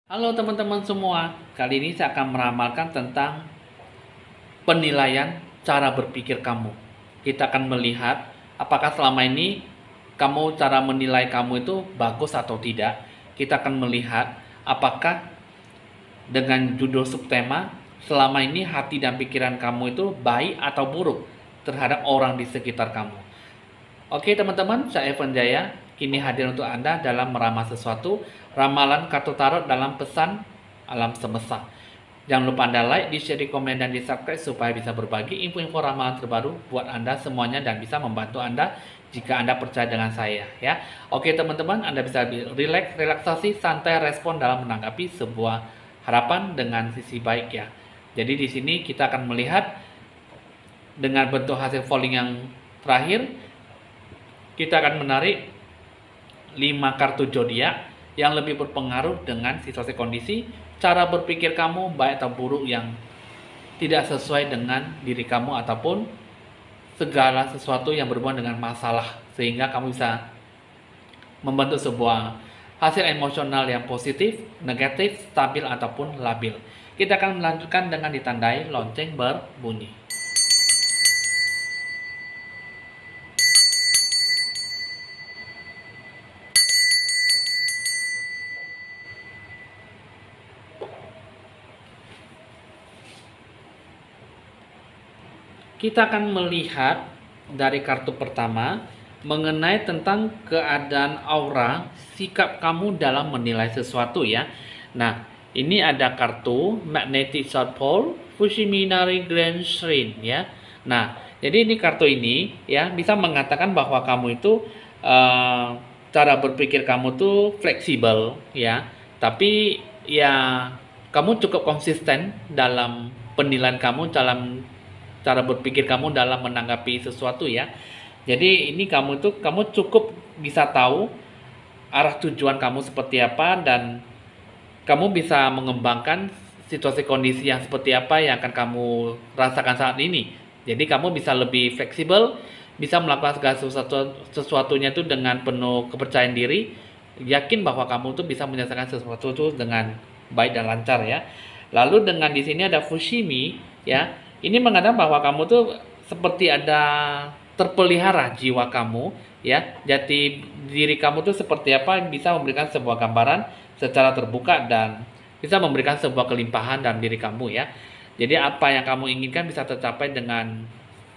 Halo teman-teman semua, kali ini saya akan meramalkan tentang penilaian cara berpikir kamu. Kita akan melihat apakah selama ini cara menilai kamu itu bagus atau tidak. Kita akan melihat apakah dengan judul subtema selama ini hati dan pikiran kamu itu baik atau buruk terhadap orang di sekitar kamu. Oke teman-teman, saya Evan Jaya, kini hadir untuk Anda dalam meramal sesuatu, ramalan kartu tarot dalam pesan alam semesta. Jangan lupa Anda like, di-share, di-komen, dan di-subscribe supaya bisa berbagi info-info ramalan terbaru buat Anda semuanya dan bisa membantu Anda jika Anda percaya dengan saya ya. Oke teman-teman, Anda bisa relaksasi, santai, respon dalam menanggapi sebuah harapan dengan sisi baik ya. Jadi di sini kita akan melihat dengan bentuk hasil polling yang terakhir, kita akan menarik 5 kartu zodiak yang lebih berpengaruh dengan situasi kondisi, cara berpikir kamu baik atau buruk yang tidak sesuai dengan diri kamu ataupun segala sesuatu yang berhubungan dengan masalah, sehingga kamu bisa membentuk sebuah hasil emosional yang positif, negatif, stabil ataupun labil. Kita akan melanjutkan dengan ditandai lonceng berbunyi. Kita akan melihat dari kartu pertama mengenai tentang keadaan aura, sikap kamu dalam menilai sesuatu ya. Nah, ini ada kartu Magnetic South Pole, Fushimi-Inari Grand Shrine ya. Nah, jadi ini kartu ini ya bisa mengatakan bahwa kamu itu cara berpikir kamu tuh fleksibel ya. Tapi ya kamu cukup konsisten dalam penilaian kamu, dalam cara berpikir kamu dalam menanggapi sesuatu ya. Jadi ini kamu cukup bisa tahu arah tujuan kamu seperti apa, dan kamu bisa mengembangkan situasi kondisi yang seperti apa yang akan kamu rasakan saat ini. Jadi kamu bisa lebih fleksibel, bisa melakukan segala sesuatunya itu dengan penuh kepercayaan diri, yakin bahwa kamu tuh bisa menyelesaikan sesuatu itu dengan baik dan lancar ya. Lalu dengan di sini ada Fushimi ya. Ini mengatakan bahwa kamu tuh seperti ada terpelihara jiwa kamu ya. Jati diri kamu tuh seperti apa bisa memberikan sebuah gambaran secara terbuka dan bisa memberikan sebuah kelimpahan dalam diri kamu ya. Jadi apa yang kamu inginkan bisa tercapai dengan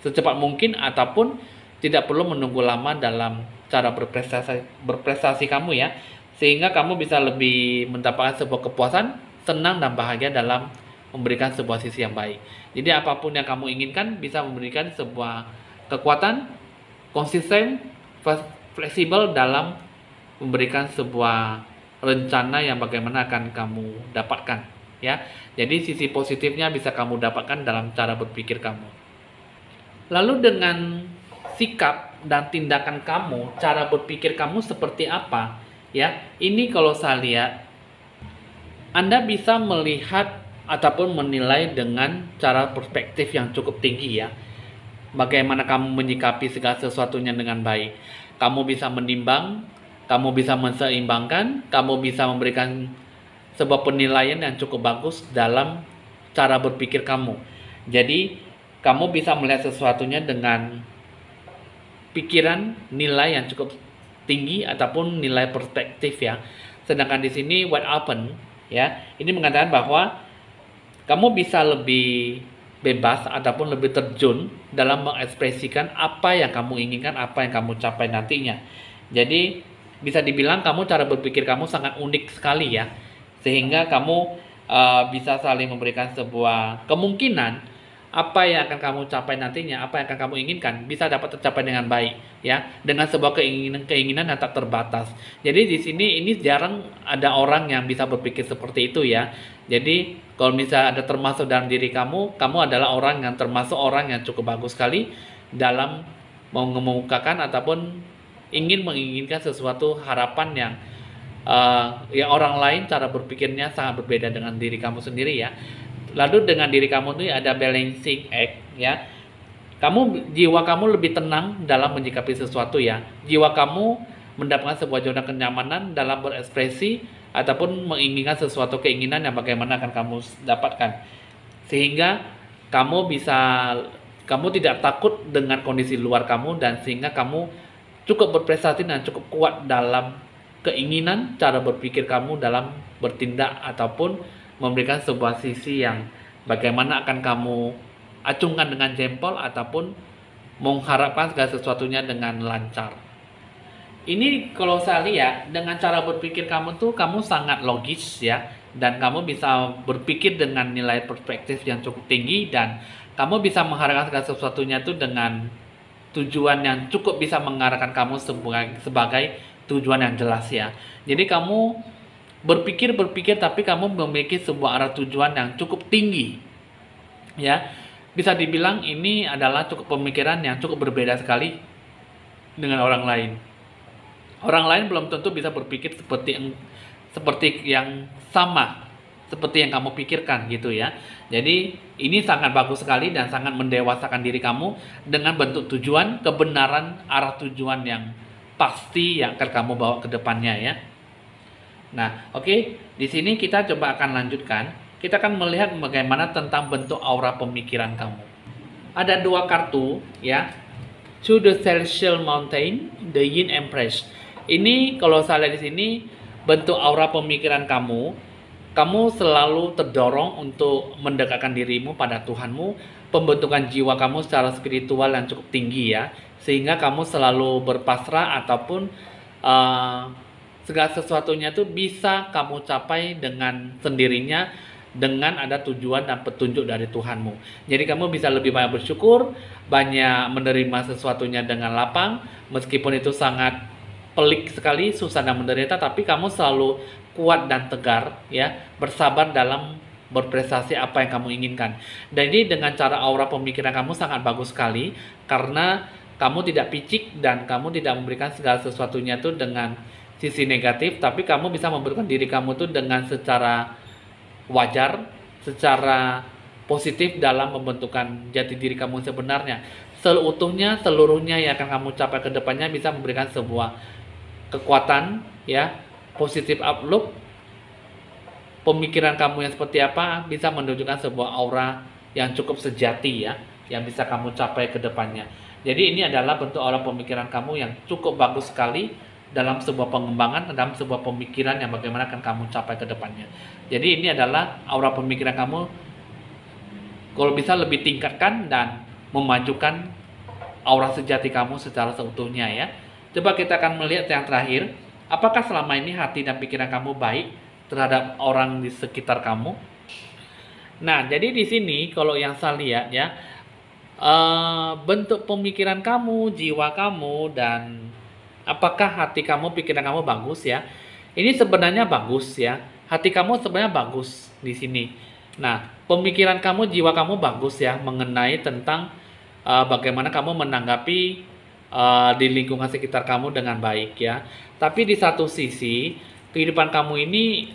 secepat mungkin ataupun tidak perlu menunggu lama dalam cara berprestasi kamu ya. Sehingga kamu bisa lebih mendapatkan sebuah kepuasan, senang dan bahagia dalam memberikan sebuah sisi yang baik. Jadi apapun yang kamu inginkan bisa memberikan sebuah kekuatan, konsisten, fleksibel dalam memberikan sebuah rencana yang bagaimana akan kamu dapatkan ya. Jadi sisi positifnya bisa kamu dapatkan dalam cara berpikir kamu. Lalu dengan sikap dan tindakan kamu, cara berpikir kamu seperti apa ya. Ini kalau saya lihat Anda bisa melihat ataupun menilai dengan cara perspektif yang cukup tinggi ya. Bagaimana kamu menyikapi segala sesuatunya dengan baik. Kamu bisa menimbang, kamu bisa menseimbangkan, kamu bisa memberikan sebuah penilaian yang cukup bagus dalam cara berpikir kamu. Jadi, kamu bisa melihat sesuatunya dengan pikiran, nilai yang cukup tinggi ataupun nilai perspektif ya. Sedangkan di sini wide open ya. Ini mengatakan bahwa kamu bisa lebih bebas ataupun lebih terjun dalam mengekspresikan apa yang kamu inginkan, apa yang kamu capai nantinya. Jadi bisa dibilang kamu cara berpikir kamu sangat unik sekali ya. Sehingga kamu bisa saling memberikan sebuah kemungkinan apa yang akan kamu capai nantinya, apa yang akan kamu inginkan bisa dapat tercapai dengan baik ya, dengan sebuah keinginan yang tak terbatas. Jadi di sini ini jarang ada orang yang bisa berpikir seperti itu ya. Jadi kalau misalnya ada termasuk dalam diri kamu, kamu adalah orang yang termasuk orang yang cukup bagus sekali dalam mengemukakan ataupun menginginkan sesuatu harapan yang orang lain cara berpikirnya sangat berbeda dengan diri kamu sendiri ya. Lalu dengan diri kamu tuh ada balancing act ya. Jiwa kamu lebih tenang dalam menyikapi sesuatu ya. Jiwa kamu mendapatkan sebuah zona kenyamanan dalam berekspresi ataupun menginginkan sesuatu keinginan yang bagaimana akan kamu dapatkan. Sehingga kamu tidak takut dengan kondisi luar kamu, dan sehingga kamu cukup berprestasi dan cukup kuat dalam keinginan, cara berpikir kamu dalam bertindak ataupun memberikan sebuah sisi yang bagaimana akan kamu acungkan dengan jempol ataupun mengharapkan segala sesuatunya dengan lancar. Ini kalau saya lihat dengan cara berpikir kamu tuh, kamu sangat logis ya, dan kamu bisa berpikir dengan nilai perspektif yang cukup tinggi, dan kamu bisa mengharapkan segala sesuatunya tuh dengan tujuan yang cukup bisa mengarahkan kamu sebagai tujuan yang jelas ya. Jadi kamu berpikir tapi kamu memiliki sebuah arah tujuan yang cukup tinggi ya. Bisa dibilang ini adalah cukup pemikiran yang cukup berbeda sekali dengan orang lain. Orang lain belum tentu bisa berpikir seperti yang sama seperti yang kamu pikirkan gitu ya. Jadi ini sangat bagus sekali dan sangat mendewasakan diri kamu dengan bentuk tujuan, kebenaran, arah tujuan yang pasti yang akan kamu bawa ke depannya ya. Nah, oke, di sini kita coba akan lanjutkan. Kita akan melihat bagaimana tentang bentuk aura pemikiran kamu. Ada dua kartu ya. To the Celestial Mountain, the Yin Empress. Ini kalau saya lihat di sini bentuk aura pemikiran kamu selalu terdorong untuk mendekatkan dirimu pada Tuhanmu, pembentukan jiwa kamu secara spiritual yang cukup tinggi ya, sehingga kamu selalu berpasrah ataupun segala sesuatunya itu bisa kamu capai dengan sendirinya dengan ada tujuan dan petunjuk dari Tuhanmu. Jadi kamu bisa lebih banyak bersyukur, banyak menerima sesuatunya dengan lapang, meskipun itu sangat pelik sekali, susah dan menderita, tapi kamu selalu kuat dan tegar ya, bersabar dalam berprestasi apa yang kamu inginkan. Jadi dengan cara aura pemikiran kamu sangat bagus sekali, karena kamu tidak picik dan kamu tidak memberikan segala sesuatunya itu dengan sisi negatif, tapi kamu bisa memberikan diri kamu tuh dengan secara wajar, secara positif dalam pembentukan jati diri kamu sebenarnya. Seutuhnya, seluruhnya yang akan kamu capai ke depannya bisa memberikan sebuah kekuatan ya, positif outlook. Pemikiran kamu yang seperti apa bisa menunjukkan sebuah aura yang cukup sejati ya, yang bisa kamu capai ke depannya. Jadi ini adalah bentuk aura pemikiran kamu yang cukup bagus sekali dalam sebuah pengembangan, dalam sebuah pemikiran yang bagaimana akan kamu capai ke depannya. Jadi ini adalah aura pemikiran kamu, kalau bisa lebih tingkatkan dan memajukan aura sejati kamu secara seutuhnya ya. Coba kita akan melihat yang terakhir, apakah selama ini hati dan pikiran kamu baik terhadap orang di sekitar kamu? Nah, jadi di sini kalau yang saya lihat ya, bentuk pemikiran kamu, jiwa kamu, dan apakah hati kamu, pikiran kamu bagus ya? Ini sebenarnya bagus ya. Hati kamu sebenarnya bagus di sini. Nah, pemikiran kamu, jiwa kamu bagus ya, mengenai tentang bagaimana kamu menanggapi di lingkungan sekitar kamu dengan baik ya. Tapi di satu sisi, kehidupan kamu ini,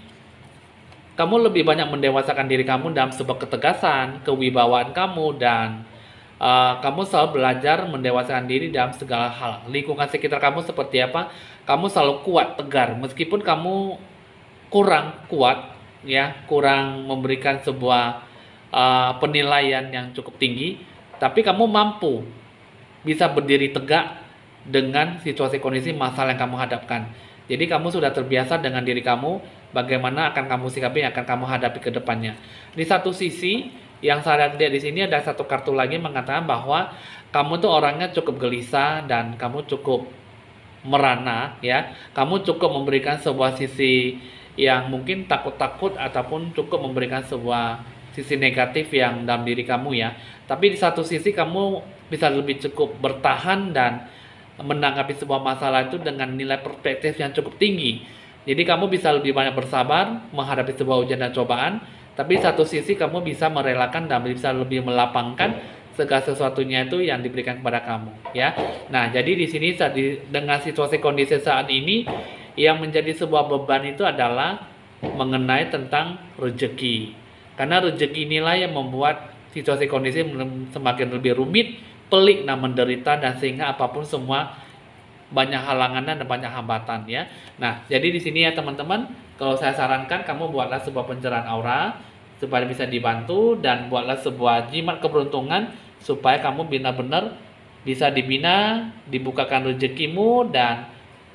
kamu lebih banyak mendewasakan diri kamu dalam sebuah ketegasan, kewibawaan kamu, dan kamu selalu belajar mendewasakan diri dalam segala hal. Lingkungan sekitar kamu seperti apa, kamu selalu kuat, tegar, meskipun kamu kurang kuat ya, kurang memberikan sebuah penilaian yang cukup tinggi, tapi kamu mampu bisa berdiri tegak dengan situasi kondisi masalah yang kamu hadapkan. Jadi kamu sudah terbiasa dengan diri kamu, bagaimana akan kamu sikapi, yang akan kamu hadapi ke depannya. Di satu sisi, yang saya lihat di sini ada satu kartu lagi mengatakan bahwa kamu tuh orangnya cukup gelisah dan kamu cukup merana ya. Kamu cukup memberikan sebuah sisi yang mungkin takut-takut ataupun cukup memberikan sebuah sisi negatif yang dalam diri kamu ya. Tapi di satu sisi kamu bisa lebih cukup bertahan dan menanggapi sebuah masalah itu dengan nilai perspektif yang cukup tinggi. Jadi kamu bisa lebih banyak bersabar menghadapi sebuah ujian dan cobaan, tapi di satu sisi kamu bisa merelakan dan bisa lebih melapangkan segala sesuatunya itu yang diberikan kepada kamu ya. Nah, jadi di sini dengan situasi kondisi saat ini yang menjadi sebuah beban itu adalah mengenai tentang rezeki. Karena rezeki inilah yang membuat situasi kondisi semakin lebih rumit, pelik dan menderita, dan sehingga apapun semua banyak halangan dan banyak hambatan ya. Nah, jadi di sini ya teman-teman, kalau saya sarankan kamu buatlah sebuah pencerahan aura supaya bisa dibantu, dan buatlah sebuah jimat keberuntungan supaya kamu benar-benar bisa dibina, dibukakan rezekimu, dan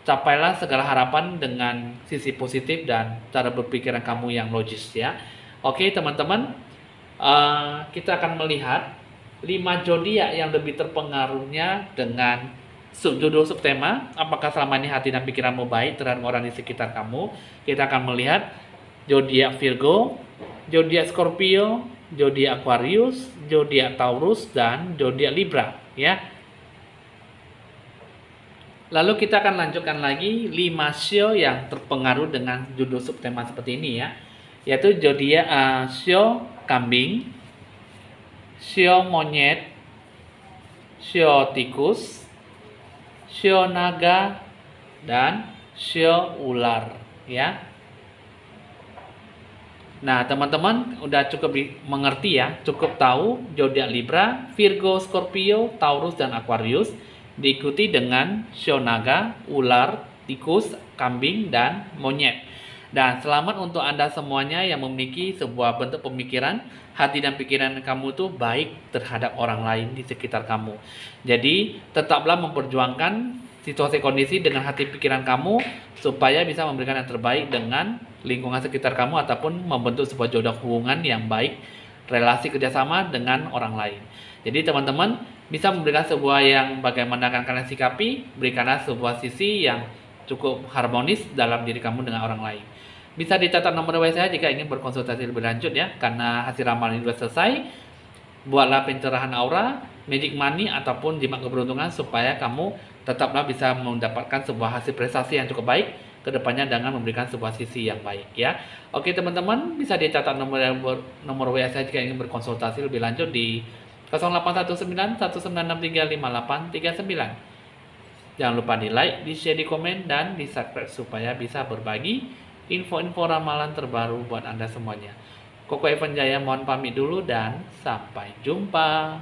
capailah segala harapan dengan sisi positif dan cara berpikiran kamu yang logis ya. Oke teman-teman, kita akan melihat 5 zodiak yang lebih terpengaruhnya dengan subjudul subtema, apakah selama ini hati dan pikiranmu baik terhadap orang di sekitar kamu. Kita akan melihat zodiak Virgo, zodiak Scorpio, zodiak Aquarius, zodiak Taurus, dan zodiak Libra ya. Lalu kita akan lanjutkan lagi 5 show yang terpengaruh dengan judul subtema seperti ini ya, yaitu zodiak show kambing, show monyet, show tikus, show naga, dan show ular ya. Nah teman-teman udah cukup mengerti ya, cukup tahu zodiak Libra, Virgo, Scorpio, Taurus, dan Aquarius, diikuti dengan show naga, ular, tikus, kambing, dan monyet. Dan selamat untuk Anda semuanya yang memiliki sebuah bentuk pemikiran, hati dan pikiran kamu tuh baik terhadap orang lain di sekitar kamu. Jadi tetaplah memperjuangkan situasi kondisi dengan hati pikiran kamu supaya bisa memberikan yang terbaik dengan lingkungan sekitar kamu ataupun membentuk sebuah jodoh hubungan yang baik, relasi kerjasama dengan orang lain. Jadi teman-teman bisa memberikan sebuah yang bagaimana akan kalian sikapi, berikanlah sebuah sisi yang cukup harmonis dalam diri kamu dengan orang lain. Bisa dicatat nomor WA saya jika ingin berkonsultasi lebih lanjut ya, karena hasil ramalan ini sudah selesai. Buatlah pencerahan aura, magic money, ataupun jimat keberuntungan supaya kamu tetaplah bisa mendapatkan sebuah hasil prestasi yang cukup baik kedepannya dengan memberikan sebuah sisi yang baik ya. Oke teman-teman, bisa dicatat nomor WA saya jika ingin berkonsultasi lebih lanjut di 0819 19635839. Jangan lupa di like, di share, di komen, dan di subscribe supaya bisa berbagi info-info ramalan terbaru buat Anda semuanya. Koko Evan Jaya mohon pamit dulu dan sampai jumpa.